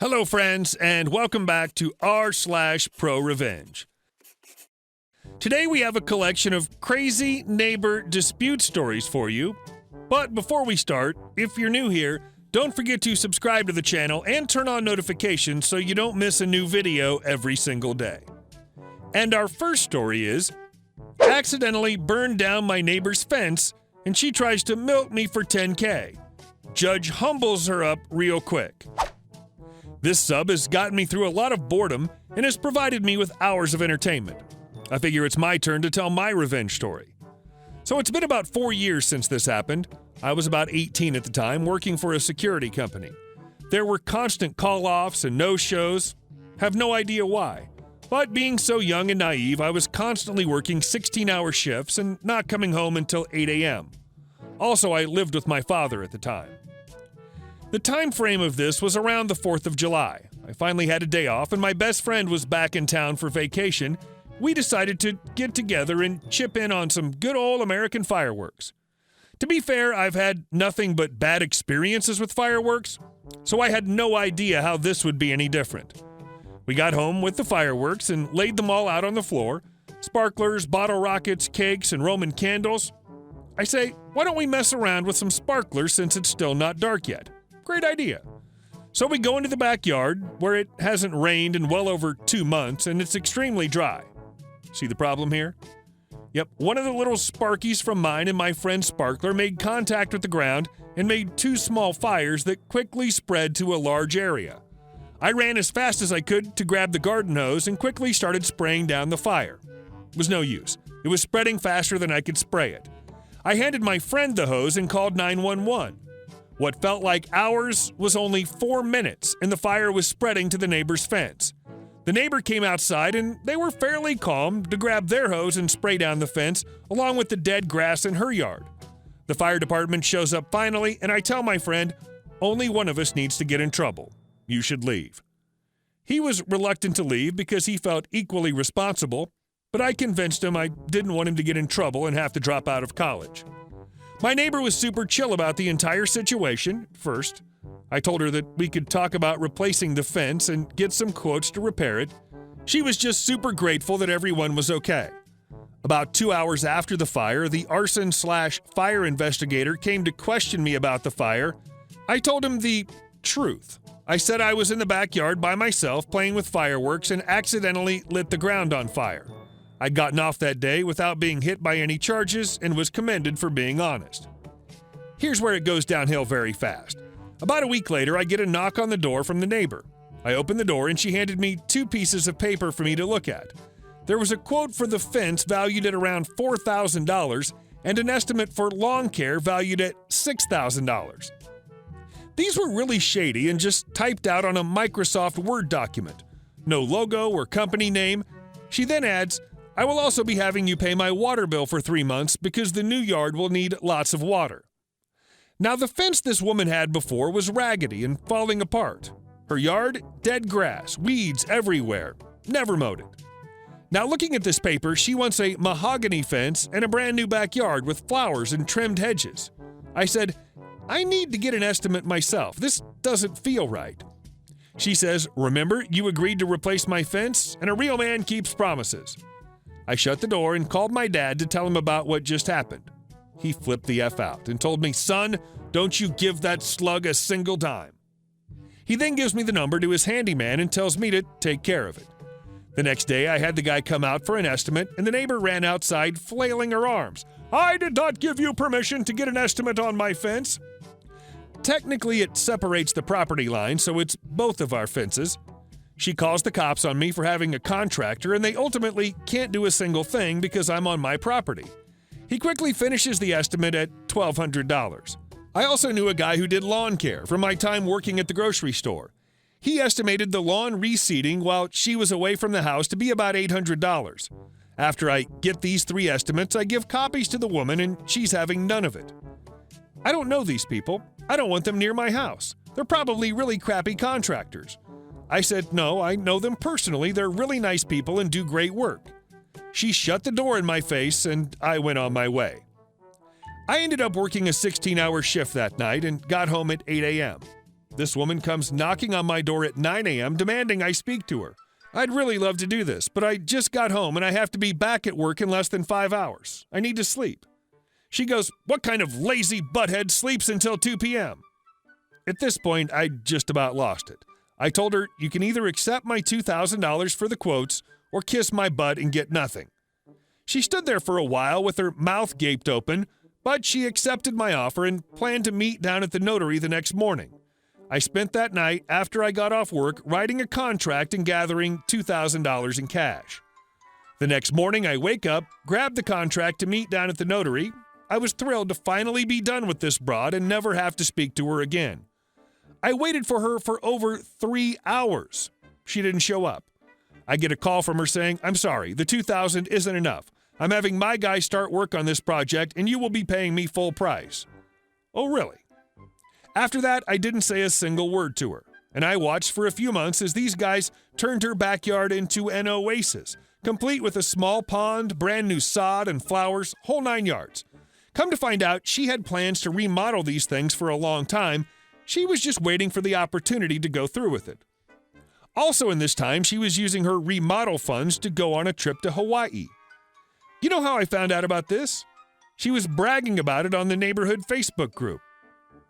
Hello, friends, and welcome back to r/ProRevenge. Today we have a collection of crazy neighbor dispute stories for you. But before we start, if you're new here, don't forget to subscribe to the channel and turn on notifications so you don't miss a new video every single day. And our first story is, accidentally burned down my neighbor's fence and she tries to milk me for $10K. Judge humbles her up real quick. This sub has gotten me through a lot of boredom and has provided me with hours of entertainment. I figure it's my turn to tell my revenge story. So it's been about 4 years since this happened. I was about 18 at the time, working for a security company. There were constant call-offs and no-shows. Have no idea why. But being so young and naive, I was constantly working 16-hour shifts and not coming home until 8 a.m. Also, I lived with my father at the time. The time frame of this was around the 4th of July. I finally had a day off and my best friend was back in town for vacation. We decided to get together and chip in on some good old American fireworks. To be fair, I've had nothing but bad experiences with fireworks, so I had no idea how this would be any different. We got home with the fireworks and laid them all out on the floor. Sparklers, bottle rockets, cakes, and Roman candles. I say, why don't we mess around with some sparklers since it's still not dark yet? Great idea. So we go into the backyard, where it hasn't rained in well over 2 months, and it's extremely dry. See the problem here? Yep, one of the little sparkies from mine and my friend's sparkler made contact with the ground and made 2 small fires that quickly spread to a large area. I ran as fast as I could to grab the garden hose and quickly started spraying down the fire. It was no use. It was spreading faster than I could spray it. I handed my friend the hose and called 911. What felt like hours was only 4 minutes, and the fire was spreading to the neighbor's fence. The neighbor came outside, and they were fairly calm to grab their hose and spray down the fence, along with the dead grass in her yard. The fire department shows up finally, and I tell my friend, only one of us needs to get in trouble. You should leave. He was reluctant to leave because he felt equally responsible, but I convinced him I didn't want him to get in trouble and have to drop out of college. My neighbor was super chill about the entire situation. First, I told her that we could talk about replacing the fence and get some quotes to repair it. She was just super grateful that everyone was okay. About 2 hours after the fire, the arson/fire investigator came to question me about the fire. I told him the truth. I said I was in the backyard by myself playing with fireworks and accidentally lit the ground on fire. I'd gotten off that day without being hit by any charges and was commended for being honest. Here's where it goes downhill very fast. About a week later, I get a knock on the door from the neighbor. I open the door and she handed me 2 pieces of paper for me to look at. There was a quote for the fence valued at around $4,000 and an estimate for lawn care valued at $6,000. These were really shady and just typed out on a Microsoft Word document. No logo or company name. She then adds, I will also be having you pay my water bill for 3 months because the new yard will need lots of water. Now, the fence this woman had before was raggedy and falling apart. Her yard, dead grass, weeds everywhere. Never mowed it. Now, looking at this paper, she wants a mahogany fence and a brand new backyard with flowers and trimmed hedges. I said, I need to get an estimate myself. This doesn't feel right. She says, remember, you agreed to replace my fence, and a real man keeps promises. I shut the door and called my dad to tell him about what just happened. He flipped the F out and told me, son, don't you give that slug a single dime. He then gives me the number to his handyman and tells me to take care of it. The next day, I had the guy come out for an estimate, and the neighbor ran outside flailing her arms. I did not give you permission to get an estimate on my fence. Technically, it separates the property line, so it's both of our fences. She calls the cops on me for having a contractor, and they ultimately can't do a single thing because I'm on my property. He quickly finishes the estimate at $1,200. I also knew a guy who did lawn care from my time working at the grocery store. He estimated the lawn reseeding while she was away from the house to be about $800. After I get these 3 estimates, I give copies to the woman, and she's having none of it. I don't know these people. I don't want them near my house. They're probably really crappy contractors. I said, no, I know them personally. They're really nice people and do great work. She shut the door in my face, and I went on my way. I ended up working a 16-hour shift that night and got home at 8 a.m. This woman comes knocking on my door at 9 a.m. demanding I speak to her. I'd really love to do this, but I just got home and I have to be back at work in less than 5 hours. I need to sleep. She goes, "What kind of lazy butthead sleeps until 2 p.m.? At this point, I just about lost it. I told her, "You can either accept my $2,000 for the quotes or kiss my butt and get nothing." She stood there for a while with her mouth gaped open, but she accepted my offer and planned to meet down at the notary the next morning. I spent that night, after I got off work, writing a contract and gathering $2,000 in cash. The next morning, I wake up, grab the contract to meet down at the notary. I was thrilled to finally be done with this broad and never have to speak to her again. I waited for her for over 3 hours. She didn't show up. I get a call from her saying, "I'm sorry, the $2,000 isn't enough. I'm having my guy start work on this project and you will be paying me full price." Oh, really? After that, I didn't say a single word to her, and I watched for a few months as these guys turned her backyard into an oasis, complete with a small pond, brand new sod and flowers, whole 9 yards. Come to find out, she had plans to remodel these things for a long time. She was just waiting for the opportunity to go through with it. Also in this time, she was using her remodel funds to go on a trip to Hawaii. You know how I found out about this? She was bragging about it on the neighborhood Facebook group.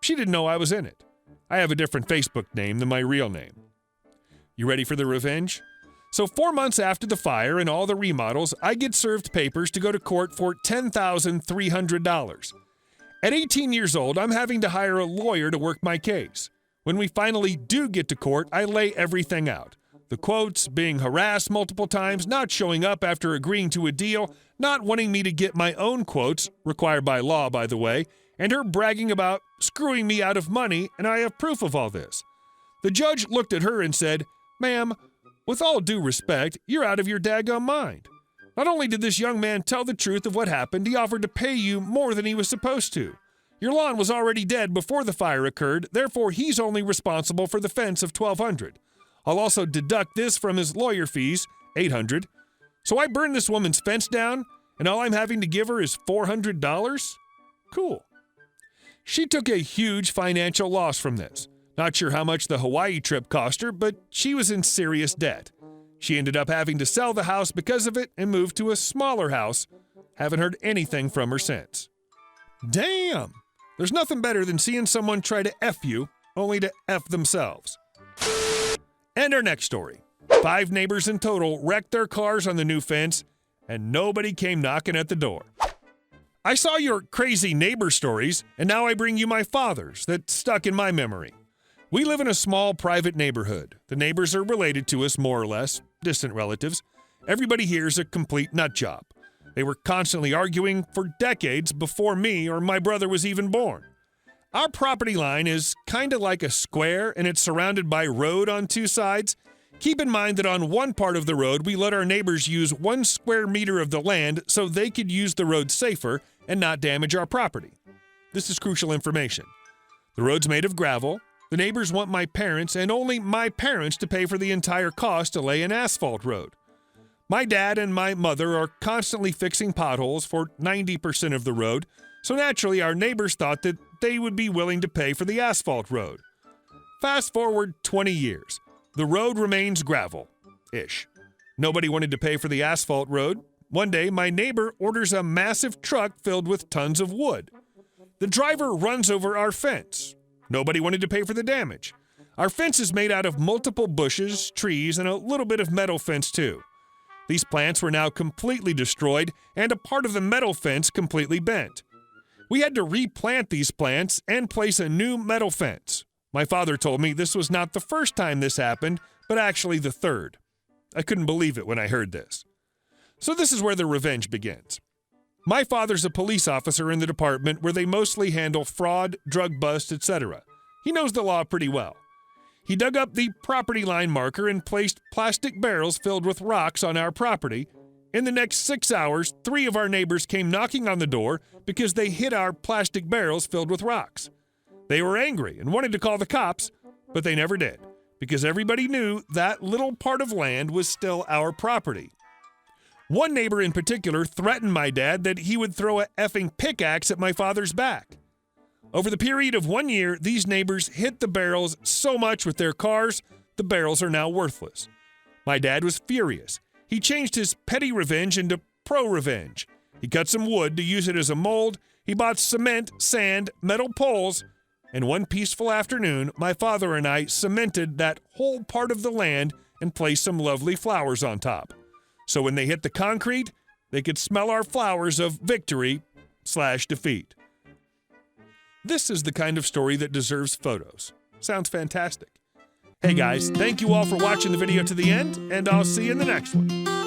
She didn't know I was in it. I have a different Facebook name than my real name. You ready for the revenge? So 4 months after the fire and all the remodels, I get served papers to go to court for $10,300. At 18 years old, I'm having to hire a lawyer to work my case. When we finally do get to court, I lay everything out. The quotes, being harassed multiple times, not showing up after agreeing to a deal, not wanting me to get my own quotes, required by law, by the way, and her bragging about screwing me out of money, and I have proof of all this. The judge looked at her and said, "Ma'am, with all due respect, you're out of your daggum mind. Not only did this young man tell the truth of what happened, he offered to pay you more than he was supposed to. Your lawn was already dead before the fire occurred, therefore he's only responsible for the fence of $1,200. I'll also deduct this from his lawyer fees, $800. So I burned this woman's fence down, and all I'm having to give her is $400? Cool." She took a huge financial loss from this. Not sure how much the Hawaii trip cost her, but she was in serious debt. She ended up having to sell the house because of it and move to a smaller house. Haven't heard anything from her since. Damn! There's nothing better than seeing someone try to F you, only to F themselves. And our next story. 5 neighbors in total wrecked their cars on the new fence, and nobody came knocking at the door. I saw your crazy neighbor stories, and now I bring you my father's that stuck in my memory. We live in a small private neighborhood. The neighbors are related to us, more or less, distant relatives. Everybody here is a complete nut job. They were constantly arguing for decades before me or my brother was even born. Our property line is kind of like a square, and it's surrounded by road on 2 sides. Keep in mind that on one part of the road, we let our neighbors use 1 square meter of the land so they could use the road safer and not damage our property. This is crucial information. The road's made of gravel. The neighbors want my parents and only my parents to pay for the entire cost to lay an asphalt road. My dad and my mother are constantly fixing potholes for 90% of the road, so naturally our neighbors thought that they would be willing to pay for the asphalt road. Fast forward 20 years. The road remains gravel-ish. Nobody wanted to pay for the asphalt road. One day, my neighbor orders a massive truck filled with tons of wood. The driver runs over our fence. Nobody wanted to pay for the damage. Our fence is made out of multiple bushes, trees, and a little bit of metal fence too. These plants were now completely destroyed, and a part of the metal fence completely bent. We had to replant these plants and place a new metal fence. My father told me this was not the first time this happened, but actually the third. I couldn't believe it when I heard this. So this is where the revenge begins. My father's a police officer in the department where they mostly handle fraud, drug busts, etc. He knows the law pretty well. He dug up the property line marker and placed plastic barrels filled with rocks on our property. In the next 6 hours, 3 of our neighbors came knocking on the door because they hit our plastic barrels filled with rocks. They were angry and wanted to call the cops, but they never did, because everybody knew that little part of land was still our property. One neighbor in particular threatened my dad that he would throw a effing pickaxe at my father's back. Over the period of 1 year, these neighbors hit the barrels so much with their cars, the barrels are now worthless. My dad was furious. He changed his petty revenge into ProRevenge. He cut some wood to use it as a mold. He bought cement, sand, metal poles, and one peaceful afternoon, my father and I cemented that whole part of the land and placed some lovely flowers on top. So when they hit the concrete, they could smell our flowers of victory/defeat. This is the kind of story that deserves photos. Sounds fantastic. Hey guys, thank you all for watching the video to the end, and I'll see you in the next one.